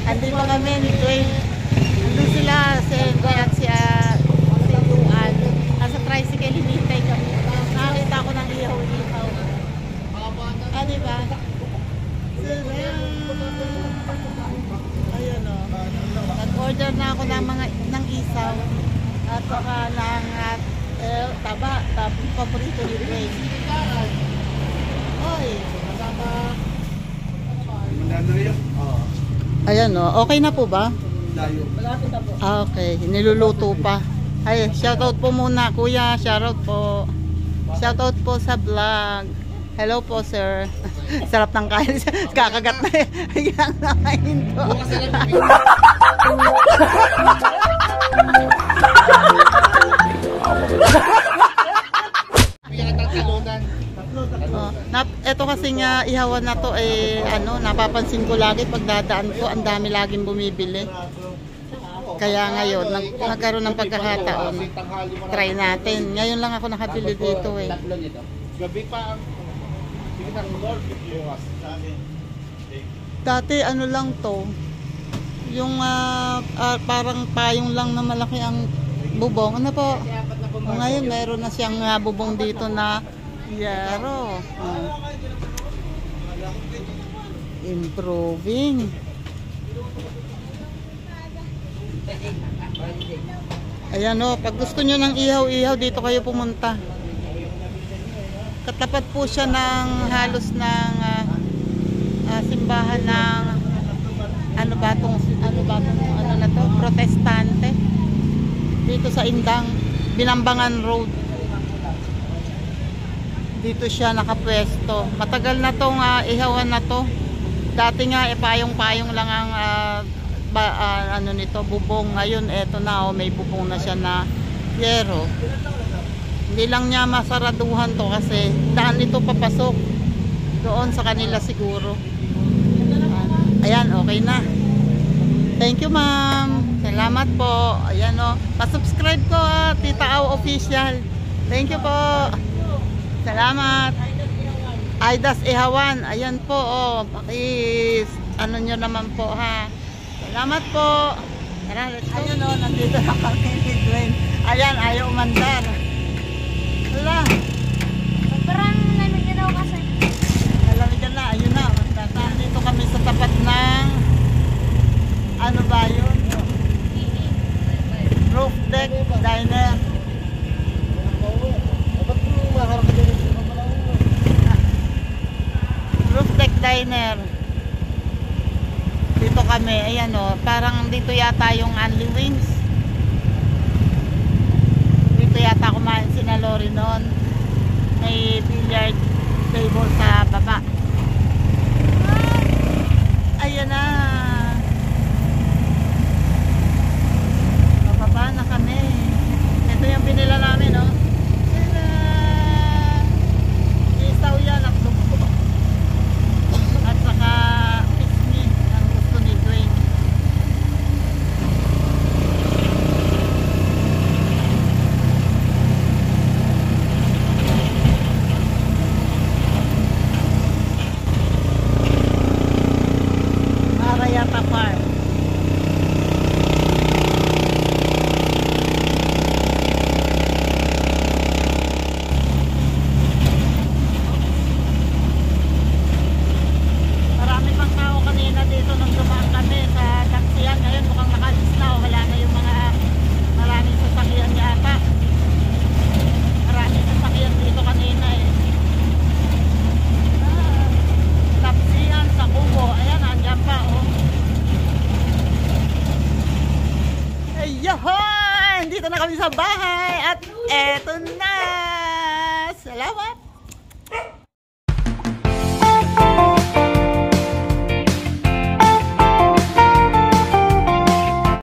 Andito kami ni Dwayne. Andun sila si Dwayne at si Luan. Nasa tricycle, hinihintay kami. Nakakita ko ng ihaw-ihaw. Diba? Ayun o. Nag-order na ako ng isaw. At saka ng taba. Paborito ni Dwayne. Oy. Ayan o. Okay na po ba? Okay. Niluluto pa. Ay, shoutout po muna, kuya. Shoutout po. Shoutout po sa vlog. Hello po, sir. Sarap ng kain. Kakagat na eh. Higlang nakain ko. Ito kasi nga ihawan na to eh, napapansin ko lagi pag dadaan ko, ang dami laging bumibili. Kaya ngayon, nagkaroon ng pagkakataon. Try natin. Ngayon lang ako nakabili dito eh. Gabi pa ang dati ano lang to, yung parang payong lang na malaki ang bubong. Ano po? Ngayon mayroon na siyang bubong dito na yero. Improving. Ayan o, pag gusto nyo ng ihaw-ihaw, dito kayo pumunta. Katapat po siya ng halos ng simbahan ng ano ba na to? Protestante. Dito sa Indang, Binambangan Road. Dito siya nakapwesto. Matagal na tong ihawan na to. Dati nga payong-payong lang ang nito, bubong. Ngayon eto na may bubong na siya na yero. Hindi lang niya masaraduhan to kasi daan ito papasok doon sa kanila siguro. Ayan, okay na. Thank you, ma'am. Salamat po. Ayan o. Pa-subscribe ko, Tita Au Official. Thank you po. Salamat. Aidas Ihawan. Ayan po, ano nyo naman po, ha. Salamat po. Tara, let's go. Ayun o, nandito na kami ni Dwayne. Ayan, ayaw umandar. Wala. Sobrang lamig na daw kasi. Nalamig na, ayun na. Nandito kami sa tapat ng ano ba yun? Roof Deck Diner. Roof Deck Diner. Dito kami, ayan o. Parang dito yata yung Only Wings. Dito yata kumain si na Lori noon. May billiard table sa baba. Ayan na. Bababa na kami. Ito yung binila namin, no? Isaw yan at lungko. At saka pisngi ang gusto ni Dwayne. Marayata Farm. Marami pang tao kanina dito nung dumaan kami sa taksiyan. Ngayon mukhang nakalis na. Wala na yung maraming sasakyan yata. Maraming sasakyan dito kanina eh. Taksiyan sa Kubo. Ayan, andyan pa oh. Ayun! Dito na kami sa bahay at eto na! Salamat!